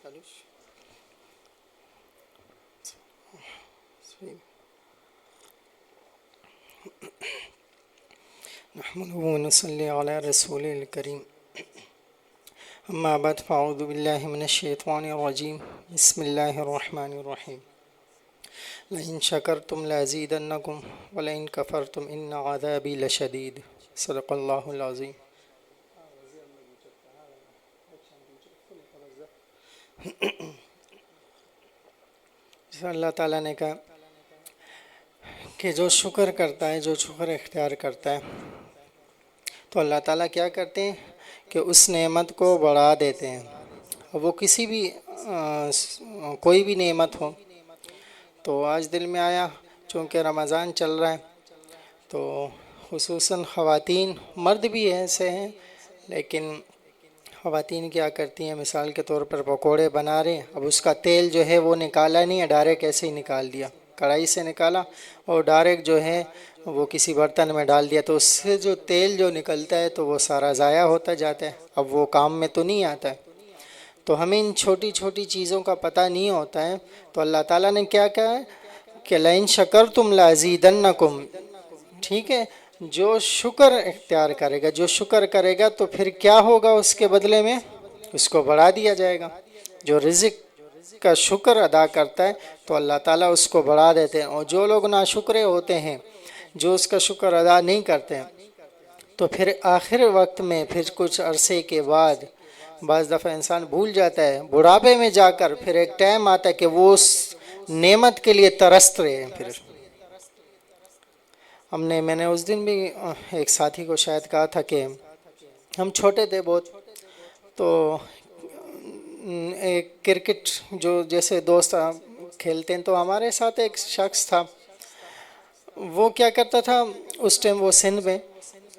نحمده ونصلي على رسوله الكريم اما بعد فاعوذ بالله من الشيطان الرجيم بسم الله الرحمن الرحيم لئن شكرتم لازيدنكم ولئن كفرتم ان عذابي لشديد صدق الله العظيم. جیسا اللہ تعالیٰ نے کہا کہ جو شکر کرتا ہے، جو شکر اختیار کرتا ہے، تو اللہ تعالیٰ کیا کرتے ہیں کہ اس نعمت کو بڑھا دیتے ہیں. وہ کسی بھی کوئی بھی نعمت ہو. تو آج دل میں آیا چونکہ رمضان چل رہا ہے تو خصوصاً خواتین، مرد بھی ایسے ہیں لیکن خواتین کیا کرتی ہیں، مثال کے طور پر پکوڑے بنا رہے ہیں، اب اس کا تیل جو ہے وہ نکالا نہیں ہے، ڈائریکٹ ایسے ہی نکال دیا، کڑھائی سے نکالا اور ڈائریکٹ جو ہے وہ کسی برتن میں ڈال دیا، تو اس سے جو تیل جو نکلتا ہے تو وہ سارا ضائع ہوتا جاتا ہے، اب وہ کام میں تو نہیں آتا ہے. تو ہمیں ان چھوٹی چھوٹی چیزوں کا پتہ نہیں ہوتا ہے. تو اللہ تعالیٰ نے کیا کہا ہے کہ لئن شکرتم لازیدنکم، ٹھیک ہے، جو شکر اختیار کرے گا، جو شکر کرے گا تو پھر کیا ہوگا اس کے بدلے میں، اس کو بڑھا دیا جائے گا. جو رزق کا شکر ادا کرتا ہے تو اللہ تعالیٰ اس کو بڑھا دیتے ہیں، اور جو لوگ ناشکرے ہوتے ہیں، جو اس کا شکر ادا نہیں کرتے ہیں، تو پھر آخر وقت میں پھر کچھ عرصے کے بعد بعض دفعہ انسان بھول جاتا ہے، بڑھاپے میں جا کر پھر ایک ٹائم آتا ہے کہ وہ اس نعمت کے لیے ترست رہے ہیں. پھر میں نے اس دن بھی ایک ساتھی کو شاید کہا تھا کہ ہم چھوٹے تھے بہت، تو ایک کرکٹ جو جیسے دوست کھیلتے ہیں، تو ہمارے ساتھ ایک شخص تھا، وہ کیا کرتا تھا اس ٹائم، وہ سندھ میں،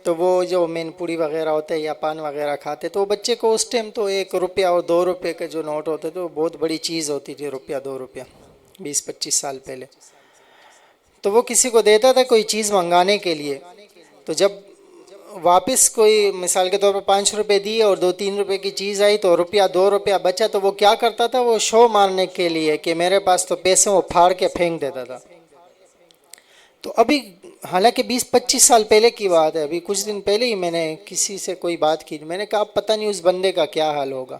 تو وہ جو مین پوڑی وغیرہ ہوتے یا پان وغیرہ کھاتے، تو بچے کو اس ٹائم تو 1 روپیہ اور 2 روپے کے جو نوٹ ہوتے تھے وہ بہت بڑی چیز ہوتی تھی، 1 روپیہ 2 روپیہ 20-25 سال پہلے. تو وہ کسی کو دیتا تھا کوئی چیز منگانے کے لیے، تو جب واپس کوئی مثال کے طور پر 5 روپے دیے اور 2-3 روپے کی چیز آئی تو 1-2 روپیہ بچا، تو وہ کیا کرتا تھا، وہ شو مارنے کے لیے کہ میرے پاس تو پیسے، وہ پھاڑ کے پھینک دیتا تھا. تو ابھی حالانکہ 20-25 سال پہلے کی بات ہے، ابھی کچھ دن پہلے ہی میں نے کسی سے کوئی بات کی، میں نے کہا اب پتہ نہیں اس بندے کا کیا حال ہوگا،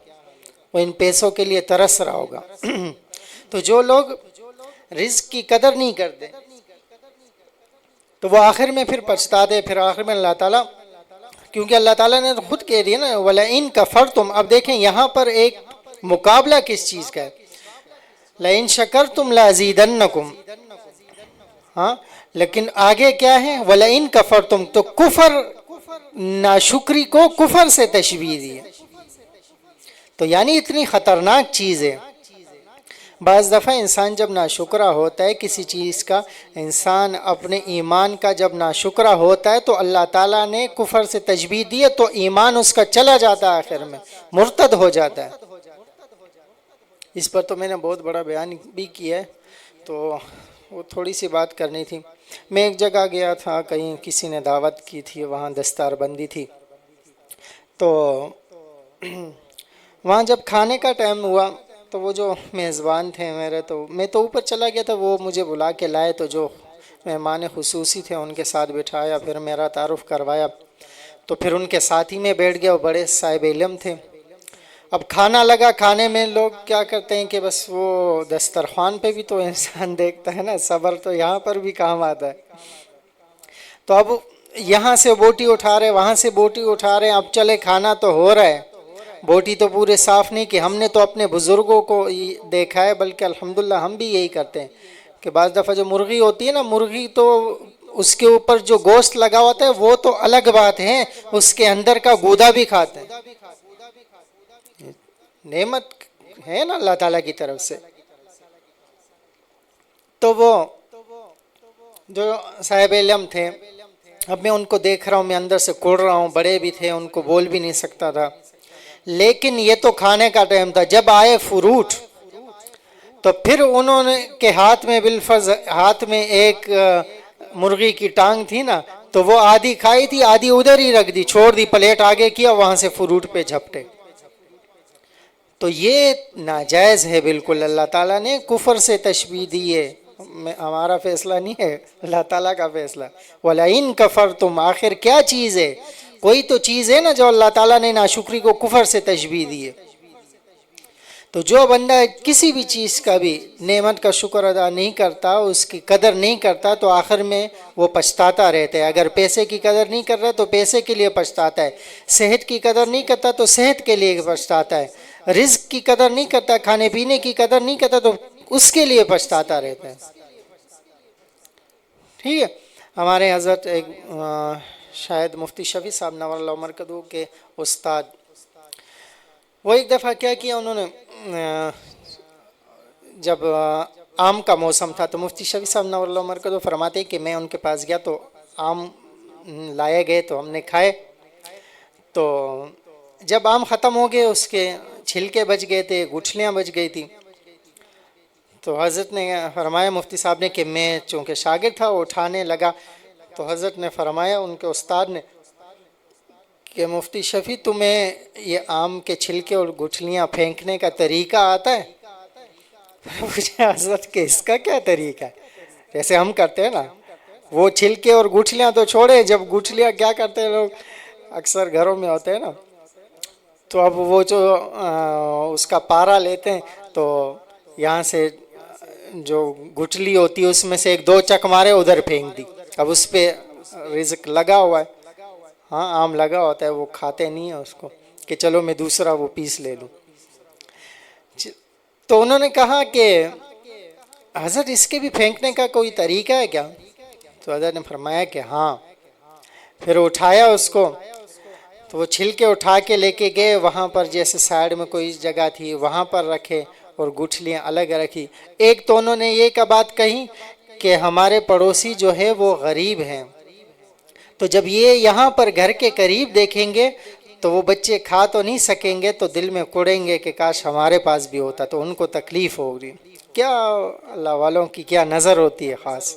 وہ ان پیسوں کے لیے ترس رہا ہوگا. تو جو لوگ رزق کی قدر نہیں کرتے تو وہ آخر میں پھر پچھتاتے، پھر آخر میں اللہ تعالیٰ، کیونکہ اللہ تعالیٰ نے خود کہہ دیا نا وَلَئِن كَفَرْتُمْ. اب دیکھیں یہاں پر ایک مقابلہ کس چیز کا ہے، لَئِن شَكَرْتُمْ لَأَزِيدَنَّكُمْ، ہاں، لیکن آگے کیا ہے وَلَئِن كَفَرْتُمْ، تو کفر، ناشکری کو کفر سے تشبیہ دی ہے. تو یعنی اتنی خطرناک چیز ہے. بعض دفعہ انسان جب ناشکرا ہوتا ہے کسی چیز کا، انسان اپنے ایمان کا جب ناشکرا ہوتا ہے تو اللہ تعالیٰ نے کفر سے تشبیہ دی ہے، تو ایمان اس کا چلا جاتا ہے، آخر میں مرتد ہو جاتا ہے. اس پر تو میں نے بہت بڑا بیان بھی کیا ہے، تو وہ تھوڑی سی بات کرنی تھی. میں ایک جگہ گیا تھا، کہیں کسی نے دعوت کی تھی، وہاں دستار بندی تھی، تو وہاں جب کھانے کا ٹائم ہوا تو وہ جو میزبان تھے میرے، تو میں تو اوپر چلا گیا تھا، وہ مجھے بلا کے لائے، تو جو مہمان خصوصی تھے ان کے ساتھ بٹھایا، پھر میرا تعارف کروایا، تو پھر ان کے ساتھ ہی میں بیٹھ گیا. وہ بڑے صاحب علم تھے. اب کھانا لگا، کھانے میں لوگ کیا کرتے ہیں کہ بس وہ دسترخوان پہ بھی تو انسان دیکھتا ہے نا، صبر تو یہاں پر بھی کام آتا ہے. تو اب یہاں سے بوٹی اٹھا رہے، وہاں سے بوٹی اٹھا رہے، اب چلے کھانا تو ہو رہا ہے، بوٹی تو پورے صاف نہیں کہ ہم نے تو اپنے بزرگوں کو دیکھا ہے، بلکہ الحمدللہ ہم بھی یہی کرتے ہیں کہ بعض دفعہ جو مرغی ہوتی ہے نا، مرغی تو اس کے اوپر جو گوشت لگا ہوتا ہے وہ تو الگ بات ہے، اس کے اندر کا گودا بھی کھاتے ہیں. نعمت ہے نا اللہ تعالیٰ کی طرف سے. تو وہ جو صاحب علم تھے، اب میں ان کو دیکھ رہا ہوں، میں اندر سے کوڑ رہا ہوں، بڑے بھی تھے، ان کو بول بھی نہیں سکتا تھا، لیکن یہ تو کھانے کا ٹائم تھا. جب آئے فروٹ تو پھر انہوں نے کے ہاتھ میں بالفرض، ہاتھ میں ایک مرغی کی ٹانگ تھی نا، تو وہ آدھی کھائی تھی، آدھی ادھر ہی رکھ دی، چھوڑ دی، پلیٹ آگے کیا، وہاں سے فروٹ پہ جھپٹے. تو یہ ناجائز ہے بالکل. اللہ تعالیٰ نے کفر سے تشبیہ دی ہے، ہمارا فیصلہ نہیں ہے، اللہ تعالیٰ کا فیصلہ. وَلَئِن كَفَرْتُمْ، آخر کیا چیز ہے؟ کوئی تو چیز ہے نا جو اللہ تعالیٰ نے ناشکری کو کفر سے تشبیہ دی ہے. تو جو بندہ کسی بھی چیز کا بھی نعمت کا شکر ادا نہیں کرتا، اس کی قدر نہیں کرتا، تو آخر میں وہ پچھتاتا رہتا ہے. اگر پیسے کی قدر نہیں کر رہا تو پیسے کے لیے پچھتاتا ہے، صحت کی قدر نہیں کرتا تو صحت کے لیے پچھتاتا ہے، رزق کی قدر نہیں کرتا، کھانے پینے کی قدر نہیں کرتا تو اس کے لیے پچھتاتا رہتا ہے. ٹھیک ہے. ہمارے حضرت ایک شاید مفتی شفیع صاحب نور اللہ مرکزو کے استاد، وہ ایک دفعہ کیا کیا انہوں نے، جب آم کا موسم تھا تو مفتی شفیع صاحب نور اللہ مرکزو فرماتے کہ میں ان کے پاس گیا تو آم لائے گئے تو ہم نے کھائے. تو جب آم ختم ہو گئے، اس کے چھلکے بچ گئے تھے، گٹھلیاں بچ گئی تھی. تو حضرت نے فرمایا مفتی صاحب نے کہ میں چونکہ شاگرد تھا وہ اٹھانے لگا، تو حضرت نے فرمایا ان کے استاد نے کہ مفتی شفیع تمہیں یہ آم کے چھلکے اور گٹھلیاں پھینکنے کا طریقہ آتا ہے؟ مجھے حضرت کہ اس کا کیا طریقہ ہے؟ جیسے ہم کرتے ہیں نا، وہ چھلکے اور گٹھلیاں تو چھوڑے، جب گٹھلیاں کیا کرتے ہیں لوگ اکثر گھروں میں ہوتے ہیں نا، تو اب وہ جو اس کا پارا لیتے ہیں تو یہاں سے جو گٹھلی ہوتی ہے اس میں سے ایک دو چک مارے، ادھر پھینک دی. اب اس پہ رزق لگا ہوا ہے، ہاں آم لگا ہوتا ہے، وہ کھاتے نہیں ہیں اس کو کہ چلو میں دوسرا وہ پیس لے لوں. تو انہوں نے کہا کہ حضرت اس کے بھی پھینکنے کا کوئی طریقہ ہے کیا؟ تو حضرت نے فرمایا کہ ہاں. پھر اٹھایا اس کو، تو وہ چھلکے اٹھا کے لے کے گئے، وہاں پر جیسے سائڈ میں کوئی جگہ تھی وہاں پر رکھے اور گٹھلیاں الگ رکھی. ایک تو انہوں نے یہ کا بات کہی کہ ہمارے پڑوسی جو ہے وہ غریب ہیں، تو جب یہ یہاں پر گھر کے قریب دیکھیں گے تو وہ بچے کھا تو نہیں سکیں گے، تو دل میں کوڑیں گے کہ کاش ہمارے پاس بھی ہوتا، تو ان کو تکلیف ہوگی. کیا اللہ والوں کی کیا نظر ہوتی ہے خاص.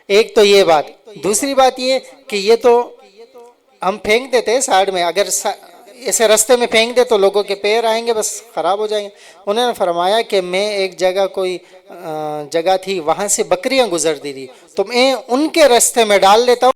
ایک تو یہ بات. دوسری بات یہ کہ یہ تو ہم پھینک دیتے سائڈ میں، اگر ایسے رستے میں پھینک دے تو لوگوں کے پیر آئیں گے، بس خراب ہو جائیں گے. انہوں نے فرمایا کہ میں ایک جگہ کوئی جگہ تھی وہاں سے بکریاں گزرتی تھی، تو میں ان کے رستے میں ڈال دیتا ہوں